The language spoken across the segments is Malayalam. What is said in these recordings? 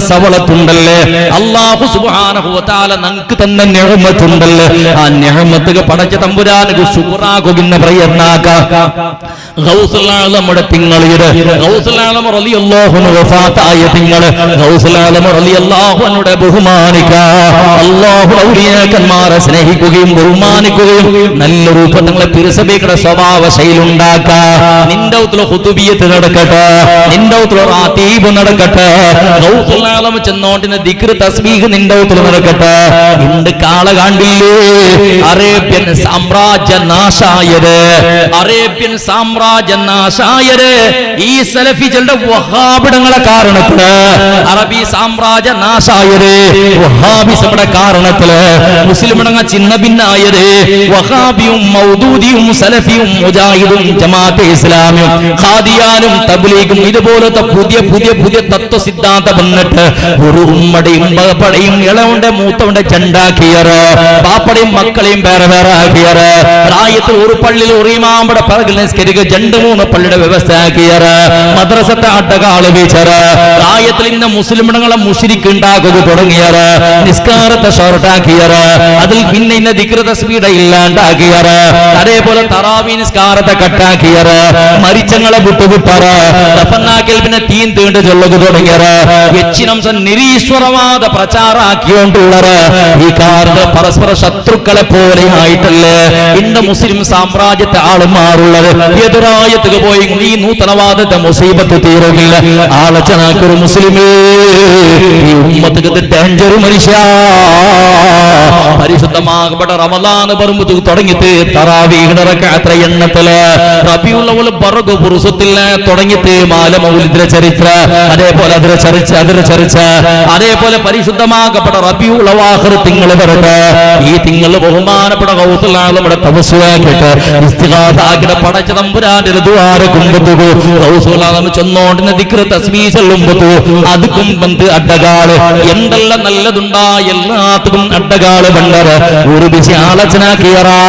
സവളത്തുണ്ടല്ലേ, അല്ലാഹു സുബ്ഹാനഹു വ തആല നമുക്ക് തന്ന നിഅമത്തുണ്ടല്ലേ, ആ നിഅമത്തുക പടച്ച തമ്പുരാനക്ക് ശുക്റാകുന്ന പ്രയത്നാക. ഗൗസുൽ ആലമുടെ തിങ്ങളിയുടെ ഗൗസുൽ ആലം റളിയല്ലാഹു അൻഹു വഫാത്തായ തിങ്ങൾ ഗൗസുൽ ആലം റളിയല്ലാഹു അൻഹുടെ ബഹുമാനിക. അല്ലാഹു ഔലിയാക്കന്മാരെ സ്നേഹിക്കുകയും ബഹുമാനിക്കുകയും നല്ല രൂപങ്ങളെ തിരുസഭയുടെ സ്വഭാവ ശൈലി ഉണ്ടാക്ക. നിന്റെ ഉത്തര ഖുതുബിയത്ത് നടക്കട്ടെ, നിന്റെ ഉത്തര റാത്തീബ് നടക്കട്ടെ, ഗൗസുൽ ആലം ചെന്നോണ്ടിന് ദിക്ർ തസ്ബീഹ് നിന്റെ ഉത്തര നടക്കട്ടെ. ഇണ്ട് കാള കണ്ടില്ലേ അറേബ്യൻ സാമ്രാജ്യ നാശായത്, അറേബ്യൻ സാമ്രാജ്യ നാശായത് ഈ സലഫികളുടെ വഹാബിടങ്ങളെ കാരണത്തില്, അറബി സാമ്രാജ്യ നാശായത് വഹാബിസയുടെ കാരണത്തില്, മുസ്ലിമിടങ്ങ ചിന്ന ഭിന്നായത് വഹാബിയും മൗദൂദിയും സലഫിയും മുജാഹിദും ജമാഅത്തെ ഇസ്ലാമിയും ഖാദിയാനും തബ്ലീഗും ഇതുപോലത്തെ പുതിയ പുതിയ പുതിയ തത്വ സിദ്ധാന്തം വന്നിട്ട് ഒരു ഉമ്മടെയും ബാപ്പടെയും ഇളവന്റെ മൂത്തവന്റെ ചണ്ടാക്കിയറ്, ബാപ്പടെയും മക്കളെയും വേറെ വേറെ ആക്കിയറ്, റായത്തിൽ ഒരു പള്ളിയിൽ ഒരു ഇമാമയുടെ പിറകിൽ നിസ്കരിക്കുക 2-3 പള്ളിയുടെ വ്യവസ്ഥ ആക്കിയറ്, മദ്രസത്തെ അട്ടകാള് വീച്ചറ്, റായത്തിൽ ഇന്ന് മുസ്ലിമിടങ്ങളെ മുശ്രിക്ക് ഉണ്ടാക്കുക തുടങ്ങിയറ്, നിസ്കാരത്തെ ഷോർട്ടാക്കിയറ്, അതിൽ പിന്നെ ഇന്ന ദിക്ർ തസ്ബീഹ് ഇല്ലാണ്ടാക്കിയറ്, അതേപോലെ തറാവീ നിസ്കാരത്തെ കട്ടാക്കിയറ്, മരിച്ചങ്ങളെ വിട്ടുവിട്ടറ്, റഫന്നാക്കിൽ പിന്നെ തീൻ തീണ്ട് ചൊല്ലുക തുടങ്ങിയറ്, യച്ചിനംസം നിരീശ്വരവാദ പ്രചാരാക്കിയോണ്ടുള്ളറ്. ഈ കാരണ പരസ്പര ശത്രുക്കളെ പോലെ ആയിട്ടല്ലേ ഇന്ന് മുസ്ലിം സാമ്രാജ്യത്തെ ആളുമാറുള്ളത്. എതിരായത്തുക പോയി ഈ നൂതനവാദത്തെ മുസീബത്ത് തീരുകില്ല. ആലോചനാക്കൊരു മുസ്ലിമേ, ഈ ഉമ്മത്തുക്ക് ഡേഞ്ചർ മനുഷ്യ. പരിശുദ്ധമാകപ്പെട്ട റമളാൻ പറമ്പ് തുടങ്ങിയിട്ട് തറാവീഹ് റക്അത്ത് എണ്ണത്തില് റബീഉൽ അവ്വൽ ബർഗ് പുറുസത്തിൽ തുടങ്ങിയിട്ട് മാല മൗലിദിന്റെ ചരിത്ര, അതേപോലെ അതിന്റെ ചരിച്ച അതേപോലെ പരിശുദ്ധമാകപ്പെട്ട റബീഉൽ അവാഖിർ തിങ്കൾ വരട്ടെ. ഈ തിങ്കൾ ബഹുമാനപ്പെട്ട ഗൗസുൽ ആലമിന്റെ തവസ്സുലാക്കിയിട്ട് ഇസ്തിഗാസയുടെ പടച്ച തമ്പുരാന്റെ ദുആര കുമ്പത്തു ഗൗസുൽ ആലം ചെന്നോണ്ടിന് ദിക്ർ തസ്ബീഹ് ചൊല്ലുമ്പത്തു അതുക്കും ബന്ത് അഡ്ഡകാള് എന്തെല്ലാം നല്ലതുണ്ടാ എല്ലാത്തും അഡ്ഡകാള് ബണ്ടറ് ഒരു ബിസി ആലോചനാക്കിയറാ.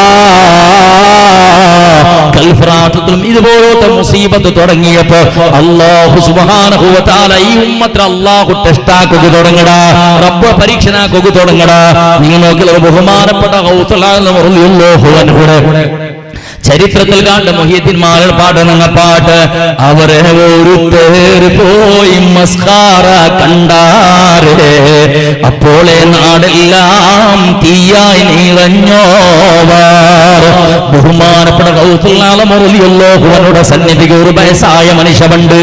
കൽഫറാത്തും ഇതുപോലത്തെ മുസീബത്ത് തുടങ്ങിയപ്പോ അല്ലാഹു സുബ്ഹാനഹു വ തആല ഈ ഉമ്മത്തെ അല്ലാഹു ടെസ്റ്റാക്കുക തുടങ്ങടാ, റബ്ബ് പരീക്ഷനാക്കുക തുടങ്ങടാ. നിങ്ങൾ നോക്കിയ ബഹുമാനപ്പെട്ട ഗൗസുൽ ആലം റളിയല്ലാഹു അൻഹുടെ ചരിത്രത്തിൽ കണ്ട മുഹ്യിദ്ദീൻമാരുടെ പാടുന്ന പാട്ട്, അവരെ ഒരു തേര് പോയി മസ്ഖാറ കണ്ടാരേ, അപ്പോളെ നാടെല്ലാം തീയായി നിറഞ്ഞോവാർ. ബഹുമാനപ്പെട്ട ഗൗസുൽ ആലം റളിയല്ലാഹു അൻഹുടെ സന്നിധിക്ക് ഒരു വയസ്സായ മനുഷ്യനുണ്ട്,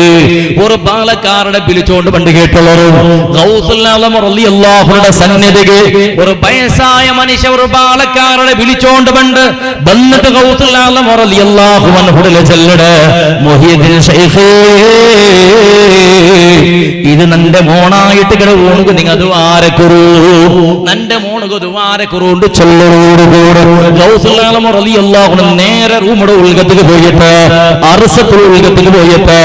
ഒരു ബാലക്കാരനെ വിളിച്ചുകൊണ്ട് പണ്ട് കേട്ടുള്ളൂ. ഗൗസുൽ ആലം റളിയല്ലാഹുവിന്റെ സന്നിധിക്ക് ഒരു വയസ്സായ മനുഷ്യ ഒരു ബാലക്കാരനെ വിളിച്ചുകൊണ്ട് പണ്ട് വന്നിട്ട് ഗൗസുൽ ആലം റളിയല്ലാഹു അൻഹുവിനെ ചെല്ലടേ, മുഹ്യിദ്ദീൻ ശൈഖേ ഇത് നന്റെ മോണായിട്ട് കിടവുക നിങ്ങൾ ദ്വാരക്കുറു, നന്റെ മോണുക ദ്വാരക്കുറുണ്ട് ചൊല്ലോടുകൂടെ ഗൗസുൽ ആലം റളിയല്ലാഹു അൻഹു നേരെ റൂമുടെ ഉൾഗത്തിൽ പോയിട്ട് അർസത്തുൽ ഉൾഗത്തിൽ പോയിട്ട്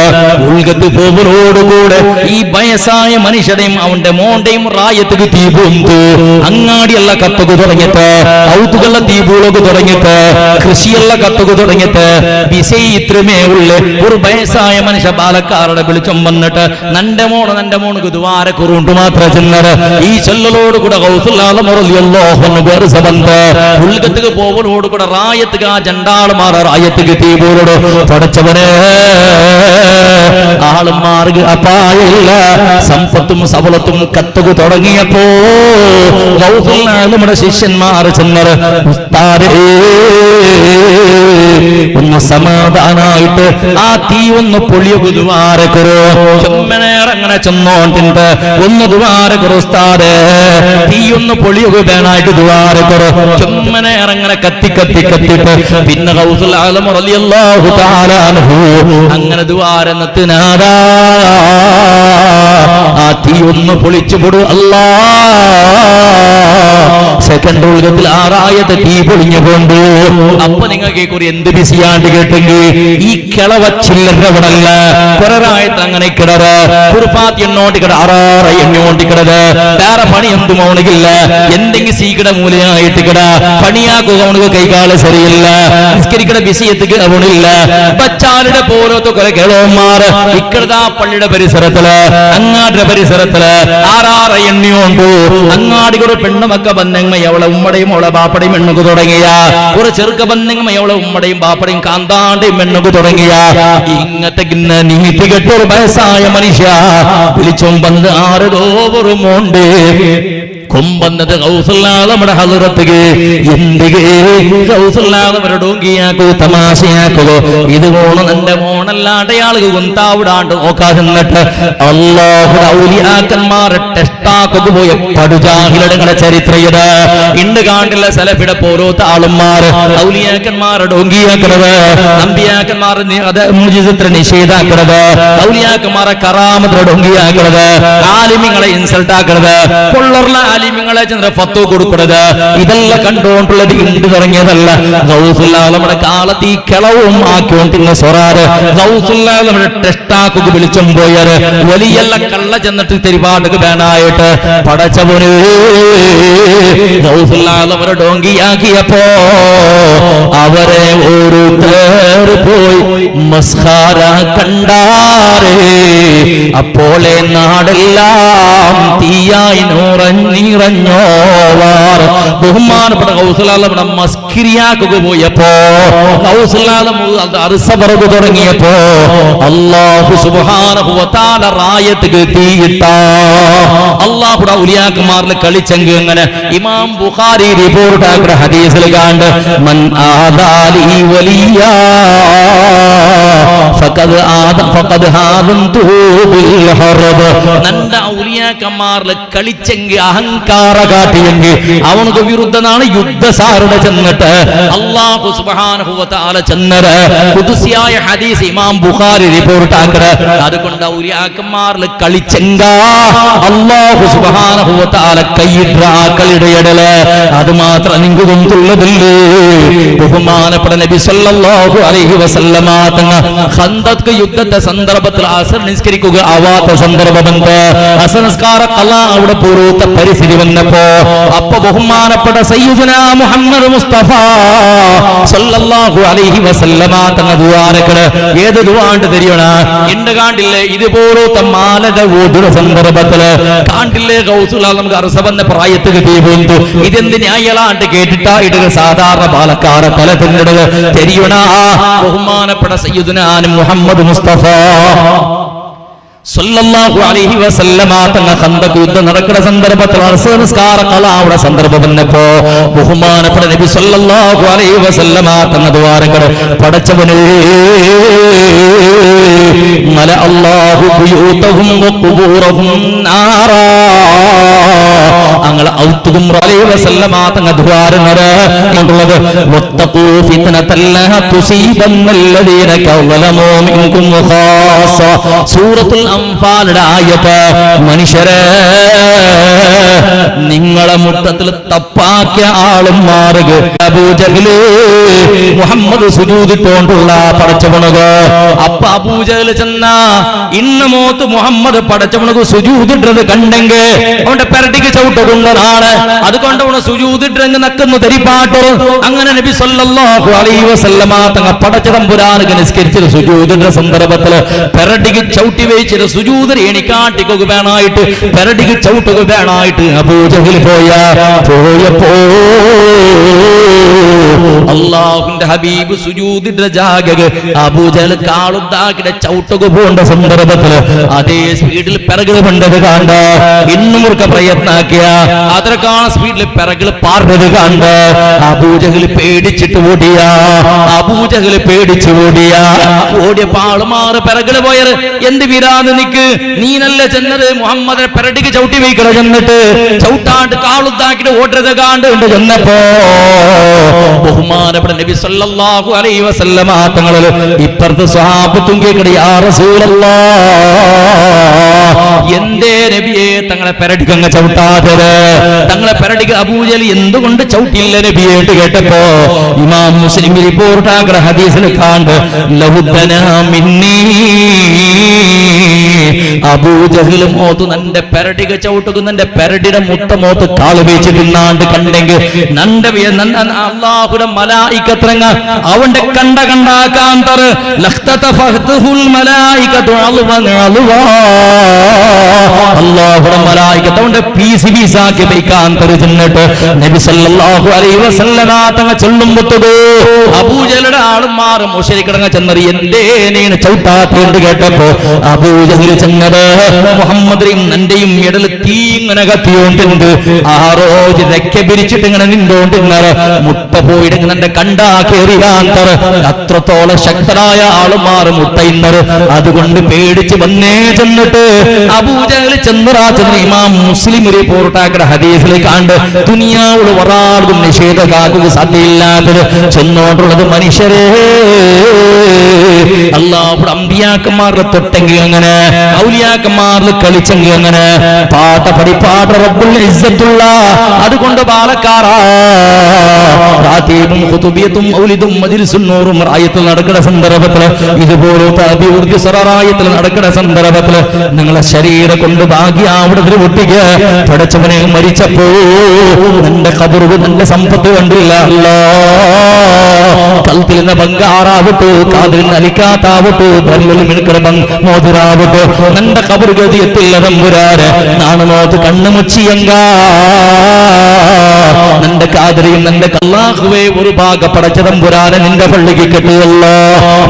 ഉൾഗത്ത് പോകുന്നതോടുകൂടെ ഈ വയസ്സായ മനുഷ്യനെയും അവന്റെ മോന്റെയും റായത്തുക്ക് തീ പൊന്തു, അങ്ങാടിയല്ല കത്തുക തുടങ്ങിയിട്ട് ഔത്തുകളുടെ തീപൂളൊക്കെ തുടങ്ങിയിട്ട് കൃഷിയുള്ള കത്തുക തുടങ്ങിയിട്ട് വിസൈ ഇത്രമേ ഉള്ളു. ഒരു വയസ്സായ മനുഷ്യ ബാലക്കാരുടെ വെളിച്ചം വന്നിട്ട് നന്റെ മോണുക്ക് ദ്വാരക്കുറുണ്ട് മാത്രം ചെന്നത്. ഈ ചൊല്ലലോട് കൂടെ ഗൗസുൽ ആലം റളിയല്ലാഹു അൻഹു ബർസബന്ത് ഉൾഗത്തുക്ക് പോകുന്നതോട് കൂടെ റായത്തുക ജണ്ടാളുമാർ റായത്തുക്ക് തീ പോലോട് പടച്ചവനെ ആളുമാർക്ക് അപായമില്ല, സമ്പത്തും സബലത്തും കത്തുക തുടങ്ങിയപ്പോ ഗൗസുൽ ആലമിന്റെ ശിഷ്യന്മാർ ചെന്നത് ഉസ്താദേ ഒന്ന് സമാധാനായിട്ട് ആ തീ ഒന്ന് പൊളിയുക ദ്വാരക്കുറോ, ചുമ്മനേറങ്ങനെ ചെന്നോണ്ടിണ്ട് ഒന്ന് ദ്വാരക്കുറു ഉസ്താദേ, തീ ഒന്ന് പൊളിയുക വേണായിട്ട് ദ്വാരക്കുറോ, ചുമ്മനേറങ്ങനെ കത്തിട്ട് പിന്നെ ഗൗസുൽ ആലം റളിയല്ലാഹു തആല അൻഹു അങ്ങനെ ദ്വാരനത്തിനാദാ ആ തീ ഒന്ന് പൊളിച്ചു പൊടു അല്ലാഹ് സെക്കൻഡ് ആറായത്തെ തീ പൊളിഞ്ഞുകൊണ്ട്. അപ്പൊ നിങ്ങൾക്ക് കുറി എന്ത് ബിസിയാണ്ട് കേട്ടെങ്കിൽ ഈ കിളവ ചില്ലറവടല്ല കുററായത്ത് അങ്ങനെ കിടറ് കുറുപ്പാത്തി എണ്ണോട്ടി കിട ആറാറ എണ്ണോട്ടി കിടത് വേറെ പണി എന്തും അവണിക്കില്ല. എന്തെങ്കിലും സീക്കിട മൂലയായിട്ട് കിട പണിയാക്കുക അവനക്ക് കൈകാല ശരിയില്ല. നിസ്കരിക്കട ബിസിയത്തേക്ക് അവണില്ല. ബച്ചാരുടെ പോലത്തെ കുറെ കിളവന്മാർ ഇക്കടതാ പള്ളിയുടെ പരിസരത്തില് അങ്ങാടിയുടെ പരിസരത്തില് ആറാറ എണ്ണിയോണ്ടു. അങ്ങാടി കുറെ പെണ്ണുമക്ക ബന്ധങ്ങ അവളെ ഉമ്മടയും അവളെ ബാപ്പടയും എണ്ണുക്ക് തുടങ്ങിയ കുറെ ചെറുക്ക ബന്ധങ്ങ അവളെ ഉമ്മടയും ബാപ്പടയും കാന്താണ്ടയും എണ്ണുക്ക് തുടങ്ങിയ ഇങ്ങത്തെ നീതി കെട്ടൊരു വയസ്സായ മനുഷ്യ വിളിച്ചും വന്ന് ആരോ ഒരു മോണ്ട് കൊമ്പന്നത് കൗസല്ലാതെ ഹലറത്തുക എന്തുകൗസല്ലാതെ ഡോങ്കിയാക്കോ തമാശയാക്കോ ഇത് പോണു എന്റെ മോണല്ലാണ്ട് ആളുകൾ കൊന്താവിടാണ്ട് നോക്കാതിന്നിട്ട് അല്ലാഹുവിന്റെ ഔലിയാക്കന്മാരെ ടെസ്റ്റാക്കുക പോയ പടുജാഹിലടങ്ങളുടെ ചരിത്രം ഇത് ഇണ്ട് കാണ്ടില്ല സലഫിടെ പോരോത്ത ആളുമാർ ഔലിയാക്കന്മാരെ ഡോങ്കിയാക്കണത്, നമ്പിയാക്കന്മാരെ മുജിസത്ര നിഷേധാക്കണത്, ഔലിയാക്കന്മാരെ കറാമത്ര ഡോങ്കിയാക്കണത്, ആലിമിങ്ങളെ ഇൻസൾട്ട് ആക്കണത്, കൊള്ളർല ആലിമിങ്ങളെ ചന്ദ്ര ഫത്വ കൊടുക്കുന്നത്, ഇതെല്ലാം കണ്ടുകൊണ്ടുള്ളത് ഇണ്ട് തുടങ്ങിയതല്ല. നമ്മുടെ കാലത്ത് ഈ കിളവും ആക്കിക്കൊണ്ടിരുന്ന സ്വറാറ് നമ്മുടെ ടെസ്റ്റാക്കുക വിളിച്ചും പോയാറ് വലിയല്ല കള്ള ചെന്നിട്ട് തിരുപാടുക വേണായിട്ട് പടച്ചവന് അവരെ ഡോങ്കിയാക്കിയപ്പോ അവരെ ഓരോരുത്തർ പോയി മസ്ഖാര കണ്ടാറേ. അപ്പോളെ നാടെല്ലാം തീയായി നിറഞ്ഞോവാർ. ബഹുമാനപ്പെട്ട കൗസലാലവിടെ മസ്കിരിയാക്കുക പോയപ്പോ കൗസലാലം അറുസബറവ് തുടങ്ങിയപ്പോ അല്ലാഹു സുബ്ഹാനഹു വ തആല റായത്ത് തീയിട്ട അല്ലാഹുടെ ഔലിയാക്കന്മാരിൽ കളിച്ചെങ്കിൽ അങ്ങനെ ഇമാം ബുഖാരി റിപ്പോർട്ട് ആക്കുന്ന ഹദീസിൽ കണ്ട് മൻ ആദാലി വലിയ ഫഖദ് ഹാദൻതുഹു ബിൽ ഹർബ്. നന്റെ ഔലിയാക്കന്മാരിൽ കളിച്ചെങ്കിൽ അഹങ്കാര കാട്ടിയെങ്കിൽ അവനക്ക് വിരുദ്ധനാണ് യുദ്ധസാരുടെ ചെന്നിട്ട് അല്ലാഹു സുബ്ഹാനഹു വ തആല ചെന്നത് ഖുദ്സിയായ ഹദീസ് ഇമാം ബുഖാരി റിപ്പോർട്ട് ആക്കറ. അതുകൊണ്ട് ഔലിയാക്കന്മാരിൽ കളിച്ചെങ്ക അല്ലാഹു സുബ്ഹാനഹു വ തആല കൈയിട്ട കളിയുടെ ഇടല് അത് മാത്രം നിങ്ങൾക്കും തുള്ളതില്ലേ. ബഹുമാനപ്പെട്ട നബി സല്ലല്ലാഹു അലൈഹി വസല്ലമ തങ്ങൾ ഖന്ദഖ് യുദ്ധത്തെ സന്ദർഭത്തിൽ അസർ നിസ്കരിക്കുക ആവാത്ത സന്ദർഭമുണ്ട്. അസംസ്കാര കല അവിടെ പൂർവ്വത്തെ പരിസ്ഥിതി വന്നപ്പോ അപ്പൊ ബഹുമാനപ്പെട്ട സയ്യിദുനാ മുഹമ്മദ് മുസ്തഫ സല്ലല്ലാഹു അലൈഹി വസല്ലമ തങ്ങൾ ദുആരക്കട് ഏത് ദുആണ്ട് തെരിയണ എന്റെ കാണ്ടില്ലേ ഇതുപോലത്തെ മാലക ഓടുന്ന സന്ദർഭത്തില് കാണ്ടില്ലേ ഗൗസുൽ നമുക്ക് അർസബന്ന പ്രായത്തിൽ തീവന്തു ഇതെന്തിന് അയാളാണ്ട് കേട്ടിട്ടാ ഇടുക സാധാരണ പാലക്കാട് തല തിന്നിടുക തെരിയണ ബഹുമാനപ്പെട്ട സയ്യിദുനാ മുഹമ്മദ് മുസ്തഫ സല്ലല്ലാഹു അലൈഹി വസല്ലമ തങ്ങൾ ഖന്ദഖ് യുദ്ധം നടക്കുന്ന സന്ദർഭത്തിൽ അർസനസ്കാര കളാവുടെ സന്ദർഭം വന്നപ്പോ ബഹുമാനപ്പെട്ട നബി സല്ലല്ലാഹു അലൈഹി വസല്ലമ തങ്ങൾ ദ്വാരങ്ങൾ പടച്ചവനേ മല അല്ലാഹു ബുയൂതഹും വഖുബൂറഹും നാറാ അങ്ങൾ ഔത്തുകും അലൈഹി വസല്ലമ തങ്ങൾ ദ്വാരങ്ങൾ മറ്റുള്ളത് വത്തഖൂ ഫിത്നതല്ല തുസീബന്നല്ലദീന കവലമൂ മിൻകും ഖാസ. സൂറത്തുൽ അംഫാലിന്റെ ആയത്ത് മനുഷ്യരെ നിങ്ങളെ മുട്ടത്തിൽ തപ്പാക്കിയ ആളും മാറുക. അബൂജഹല് മുഹമ്മദ് സുജൂദിട്ടുകൊണ്ടുള്ള പടച്ചവണക് അപ്പ അബൂജഹല് ചെന്ന ഇന്ന് മോത്ത് മുഹമ്മദ് പടച്ചവണക് സുജൂദിട്ടത് കണ്ടെങ്കിൽ അവന്റെ പെരട്ടിക്ക് ചവിട്ടുകൊണ്ടതാണ്. അതുകൊണ്ട് അവന് സുജൂദിട്ടെങ്കിൽ നക്കുന്നു തരിപ്പാട്ട്. അങ്ങനെ നബി സല്ലല്ലാഹു അലൈഹി വസല്ലമ തങ്ങൾ പടച്ച തമ്പുരാന് നിസ്കരിച്ച സുജൂദിന്റെ സന്ദർഭത്തിൽ പെരട്ടിക്ക് ചവിട്ടി വെച്ചിട്ട് സുജൂദ് എണിക്കാട്ടിക്കുക വേണായിട്ട് പെരട്ടിക്ക് ചവിട്ടുക വേണായിട്ട് അബൂജഹൽ പോയപ്പോ അല്ലാഹുവിന്റെ ഹബീബ് സുജൂദിന്റെ ജാഗക അബൂജഹൽ കാളുണ്ടാക്കിടെ ചവിട്ടുക പോണ്ട സന്ദർഭത്തിൽ അതേ സ്പീഡിൽ പിറകിൽ പണ്ടത് കണ്ട് ഇന്നുമുറുക്ക പ്രയത്നാക്കിയ അതിനേക്കാൾ സ്പീഡിൽ പിറകിൽ പാർന്നത് കണ്ട് അബൂജഹൽ പേടിച്ചിട്ട് ഓടിയ അബൂജഹൽ പേടിച്ചു ഓടിയപ്പോ ആളുമാറ് പിറകിൽ പോയത് എന്ത് വിരാന്ന് നിക്ക് നീ നല്ല ചെന്നത് മുഹമ്മദ് പെരടിക്ക് ചവിട്ടി വയ്ക്കണ ചെന്നിട്ട് ചവിട്ടാണ്ട് കാളുത്താക്കിട്ട് ഓടുന്നത് കാണ്ട് ചെന്നപ്പോ ബഹുമാനപ്പെട്ട നബി സല്ലല്ലാഹു അലൈഹി വസല്ലമ തങ്ങളിൽ ഇപ്പുറത്തെ സ്വഹാബത്തും കേൾക്കണ യാ റസൂലല്ലാഹ് എന്തേ നബിയേ തങ്ങളെ പെരടിക്കങ്ങ് ചവിട്ടാത്തത്? തങ്ങളെ പെരടിക്ക് അബൂജഹൽ എന്തുകൊണ്ട് ചവിട്ടില്ല നബിയേട്ട് കേട്ടപ്പോ ഇമാം മുസ്ലിം റിപ്പോർട്ടാക്കിയ ഹദീസിൽ കാണ്ട് ലഹുദ്ദനാ മിന്നീ അബൂജഹൽ മോത്ത് നന്റെ പെരടിക ചവിട്ടുക നന്റെ പെരടിയുടെ മുട്ട മോത്ത് കാല് വെച്ച് തിന്നാണ്ട് കണ്ടെങ്കിൽ നന്റെ അല്ലാഹുവിന്റെ മലായികത്രങ്ങ അവന്റെ കണ്ട കണ്ടാക്കാന്തർ ലഖ്തത ഫഹ്തുൽ മലായികതു അൽവൻ അൽവാ അല്ലാഹുവിന്റെ മലായികത്ത് അവന്റെ പീസ് പീസാക്കി വെക്കാന്തർ ചെന്നിട്ട് നബി സല്ലല്ലാഹു അലൈഹി വസല്ലമ തങ്ങൾ ചൊല്ലുമ്പോ അബൂജഹലുടെ ആളുമാർ മുശ്രിക്കടങ്ങ ചെന്നറി എന്തേനേന ചവിട്ടാത്തേന്ന് കേട്ടപ്പോ അബൂജഹൽ ചെന്നത് മുഹമ്മദിയും നന്റെയും ഇടയിൽ തീ ഇങ്ങനെ കത്തിയോണ്ട് ആറോജ് രക്ക പിരിച്ചിട്ട് ഇങ്ങനെ നിന്നോണ്ടിരുന്നത് മുട്ട പോയിട്ട് എന്റെ കണ്ടാ കേറിയാന്തർ അത്രത്തോളം ശക്തരായ ആളുമാർ മുട്ടയുന്നത് അതുകൊണ്ട് പേടിച്ച് വന്നേ ചെന്നിട്ട് അബൂജഹൽ ചെന്നറാച്ചെന്ന് ഇമാം മുസ്ലിം റിപ്പോർട്ടാക്കിയ ഹദീസിൽ കണ്ട് ദുനിയാവിൽ ഒരാൾക്കും നിഷേധകാക്കുക സാധ്യമില്ലാത്തത് ചെന്നോണ്ടുള്ളത് മനുഷ്യരെ അല്ലാഹുവിന്റെ അമ്പിയാക്കന്മാരിൽ തൊട്ടെങ്കിൽ അങ്ങനെ ഔലിയാക്കന്മാരിൽ കളിച്ചെങ്കിൽ അങ്ങനെ പാട്ട പടിപ്പാട്ട റബ്ബുൽ ഇസ്സത്തുള്ള അതുകൊണ്ട് പാലക്കാരാ റാത്തീബും ഖുതുബിയത്തും ഔലിദും മജ്ലിസുൻ നൂറും റായത്തിൽ നടക്കുന്ന സന്ദർഭത്തിൽ ഇതുപോലത്തെ അഭിവൃദ്ധി സറായത്തിൽ നടക്കുന്ന സന്ദർഭത്തിൽ നിങ്ങളെ ശരീരം കൊണ്ട് ഭാഗ്യാവിടത്തിൽ ഒട്ടിക്ക് പഠിച്ചവനെ മരിച്ചപ്പോ നിന്റെ ഖബറുകൾ നിന്റെ സമ്പത്ത് കണ്ടില്ല കൽത്തിൽ നിന്ന് ബംഗാറാവട്ടു കാതിൽ അലിക്കാത്താവട്ടു മോതിരാവട്ടു നിന്റെ ഖബറുഗതി എത്തില്ല തമ്പുരാന് നാണമോത്ത് കണ്ണു മുച്ചിയങ്ക നിന്റെ കാതിരിയും നിന്റെ അല്ലാഹുവേ ഒരു ഭാഗ പടച്ച തമ്പുരാനെ നിന്റെ പള്ളിക്ക് കെട്ടുകല്ലോ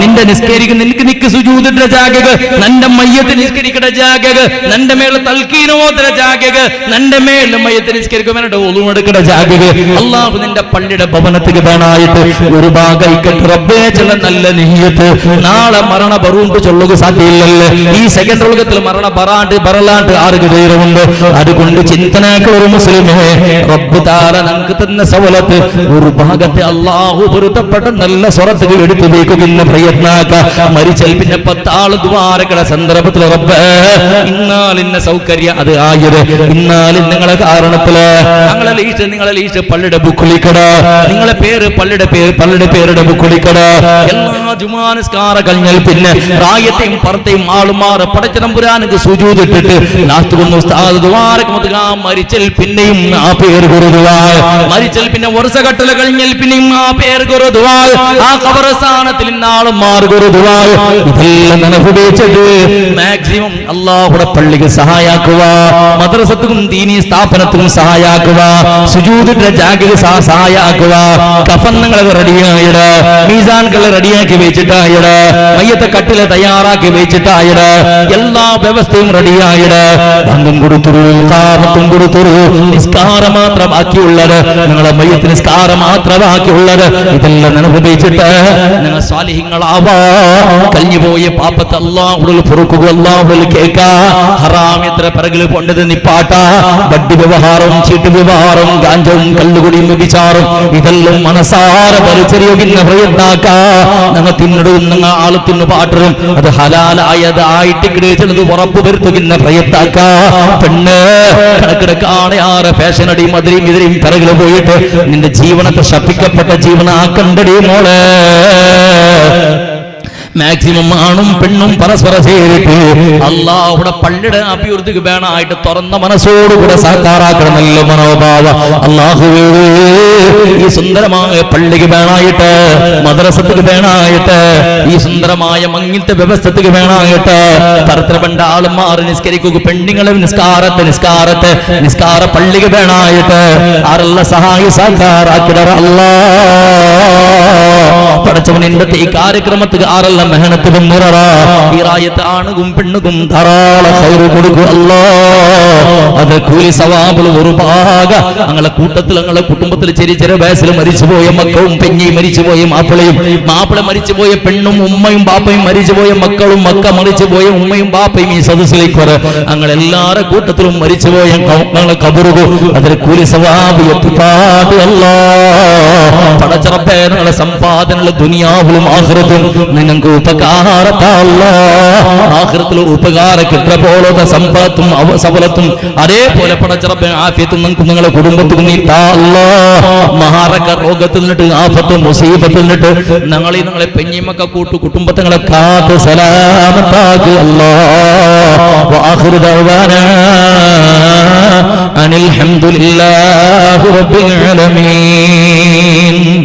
നിന്റെ നിസ്കരിക്കും നിനക്ക് നിക്ക് സുജൂദിന്റെ ജാഗക നിന്റെ മയ്യത്ത് നിസ്കരിക്കട ജാഗക നിന്റെ മേലെ തൽക്കീനോദര ജാഗക നിന്റെ മേലെ മയ്യത്ത് നിസ്കരിക്കും വേണ്ട ഒളുമെടുക്കട ജാഗക അല്ലാഹു നിന്റെ പള്ളിയുടെ ഭവനത്തിന് വേണായിട്ട് ഒരു ഭാഗം കെട്ട് റബ്ബേ ചില നല്ല നീയത്ത് നാളെ മരണ ബറുണ്ട് ചൊല്ലുക സാധ്യമില്ലല്ലേ ഈ സെക്കൻഡ് ലോകത്തിൽ മരണ ബറലാണ്ട് ആർക്ക് ധൈര്യമുണ്ട് അതുകൊണ്ട് ചിന്തനാക്കൾ ഒരു മുസ്ലിമേ റബ്ബ് താല നമുക്ക് തന്ന സവലത്ത് ഒരു ഭാഗത്തെ അല്ലാഹു പൊരുത്തപ്പെട്ട നല്ല സ്വറത്തുകൾ എടുത്തു വെക്കുന്ന പ്രയത്നാക്ക മരിച്ചാൽ പിന്നെ 10 ആള് ദ്വാരക്കട സന്ദർഭത്തിൽ റബ്ബ് ഇന്നാലിന്ന സൗകര്യം അത് ആയത് ഇന്നാലും നിങ്ങളെ കാരണത്തില് നിങ്ങളെ ലീസ്റ്റ് പള്ളിയുടെ ബുക്കുളിക്കട നിങ്ങളെ പേര് പള്ളിയുടെ പേരുടെ ബുക്കുളിക്കട എല്ലാ ജുമാനസ്കാര കഴിഞ്ഞാൽ പിന്നെ പ്രായത്തെയും പറത്തെയും ആളുമാർ പടച്ച തമ്പുരാനക്ക് സുജൂദിട്ടിട്ട് ലാസ്റ്റ് കൊണ്ട് ഉസ്താദ് ദ്വാരക്ക് മരിച്ചൽ പിന്നെയും ആ പേര് കുറുതുവാൾ മരിച്ചൽ പിന്നെ വർഷഘട്ടല കഴിഞ്ഞാൽ പിന്നെയും ആ പേര് കുറുതുവാൾ ആ ഖബർസ്ഥാനത്തിൽ ആളുമാർ കുറുതുവാൾ ഇതെല്ലാം നനഫുപയോഗിച്ചിട്ട് മാക്സിമം അല്ലാഹുവിന്റെ പള്ളിക്ക് സഹായാക്കുക മദ്രസത്തും ദീനീ സ്ഥാപനത്തിനും സഹായാക്കുക സുജൂദിന്റെ ജാഗിക സഹായാക്കുക കഫന്നുകൾ റെഡിയായിട് മീസാൻകൾ റെഡിയാക്കി വെച്ചിട്ടായിട് മയ്യത്തെ കട്ടില് തയ്യാറാക്കി വെച്ചിട്ടായിട് എല്ലാ വ്യവസ്ഥയും റെഡിയായിട് പങ്കും കൊടുത്തൊരു കാമത്തും കൊടുത്തൊരു നിസ്കാരം മാത്രം ബാക്കിയുള്ളത് നിങ്ങളെ മയ്യത്ത് നിസ്കാരം മാത്രം ബാക്കിയുള്ളത് ഇതെല്ലാം അനുഭവിച്ചിട്ട് നിങ്ങൾ സ്വാലിഹ്യങ്ങളാവാ കഴിഞ്ഞുപോയ പാപത്തെ അല്ലാഹുവിൽ പൊറുക്കുക അല്ലാഹുവിൽ കേൾക്കാ ഹറാം എത്ര പിറകിൽ കൊണ്ടത് നിപ്പാട്ട ബഡ്ഡി വ്യവഹാരവും ചീട്ട് വ്യവഹാരവും ഗാഞ്ചവും കല്ലുകുടിയും വ്യഭിചാറും ഇതെല്ലാം മനസാര പരിചരിക്കുന്ന പ്രയത്നാക്ക നിങ്ങൾ തിന്നിടും നിങ്ങൾ ആള് തിന്നു പാട്ടറും അത് ഹലാലായതായിട്ട് ചിലത് ഉറപ്പ് വരുത്തുന്ന പ്രയത്നാക്ക പെണ്ണ് കണക്കിടക്കാണ് ആറ് ഫാഷൻ അടിയും അതിരെയും ഇതിരെയും പിറകിൽ പോയിട്ട് നിന്റെ ജീവനത്തെ ശപിക്കപ്പെട്ട ജീവനാക്കണ്ടടി മോളെ മാക്സിമം ആണും പെണ്ണും പരസ്പര ചേരിട്ട് അല്ലാഹുവിന്റെ പള്ളിയുടെ അഭിവൃദ്ധിക്ക് വേണമായിട്ട് തുറന്ന മനസ്സോടുകൂടെ സാക്കാറാക്കണം നല്ല മനോഭാവ അല്ലാഹുവേ ഈ സുന്ദരമായ പള്ളിക്ക് വേണമായിട്ട് മദ്രസത്തിന് വേണമായിട്ട് ഈ സുന്ദരമായ മങ്ങിലത്തെ വ്യവസ്ഥക്ക് വേണമായിട്ട് തരത്തിൽപ്പെട്ട ആളുമാർ നിസ്കരിക്കുക പെണ്ണുങ്ങളെ നിസ്കാര പള്ളിക്ക് വേണമായിട്ട് ആരല്ല സഹായ സാക്കാറാക്കിട അല്ലാ പടച്ചവനിന്റെ ഈ കാര്യക്രമത്തിൽ ആരല്ല മെഹനത്ത് മുററ ഈ റായത്ത് ആണുകും പെണ്ണുകും ധാരാളം ഹൈറ് കൊടുക്കും അല്ലാഹ് അത് കൂലി സവാബുകൾ ഒരുപാക ഞങ്ങളെ കൂട്ടത്തിൽ ഞങ്ങളെ കുടുംബത്തിൽ ചെറിയ ചെറിയ വയസ്സിൽ മരിച്ചുപോയ മക്കളും പെഞ്ഞയും മരിച്ചുപോയ മാപ്പിള മരിച്ചുപോയ പെണ്ണും ഉമ്മയും ബാപ്പയും മരിച്ചുപോയ മക്കളും മക്ക മരിച്ചുപോയ ഉമ്മയും ബാപ്പയും ഈ സദസ്സിലേക്ക് വരെ ഞങ്ങളെല്ലാവരുടെ കൂട്ടത്തിലും മരിച്ചുപോയ ഞങ്ങളെ കബറുകോ അതിൽ കൂലി സവാബ് എത്തിപ്പാട് അല്ലാ പടച്ചറപ്പേ ഞങ്ങളെ സമ്പാദനങ്ങളെ ദുനിയാവിലും ആഖിറത്തും നിങ്ങൾക്ക് ഉപകാരത്താല്ല ആഖിറത്തിലും ഉപകാര കിട്ടുന്ന പോലത്തെ സമ്പത്തും സഫലത്തും അതേപോലെ പടച്ചറപ്പേ ആഫിയത്തും നിങ്ങൾക്ക് നിങ്ങളെ കുടുംബത്തിൽ നീട്ടാ അല്ലാ മഹാരക രോഗത്തിൽ നിന്നിട്ട് ആഫത്തും മുസീബത്തിൽ നിന്നിട്ട് ഞങ്ങളെ പെഞ്ഞിമക്ക കുടുംബത്തങ്ങളെ കാത്ത് സലാമത്താക്ക് അല്ലാ വആഖിറു ദഅവാനാ അനിൽ ഹംദുലില്ലാഹി റബ്ബിൽ ആലമീൻ.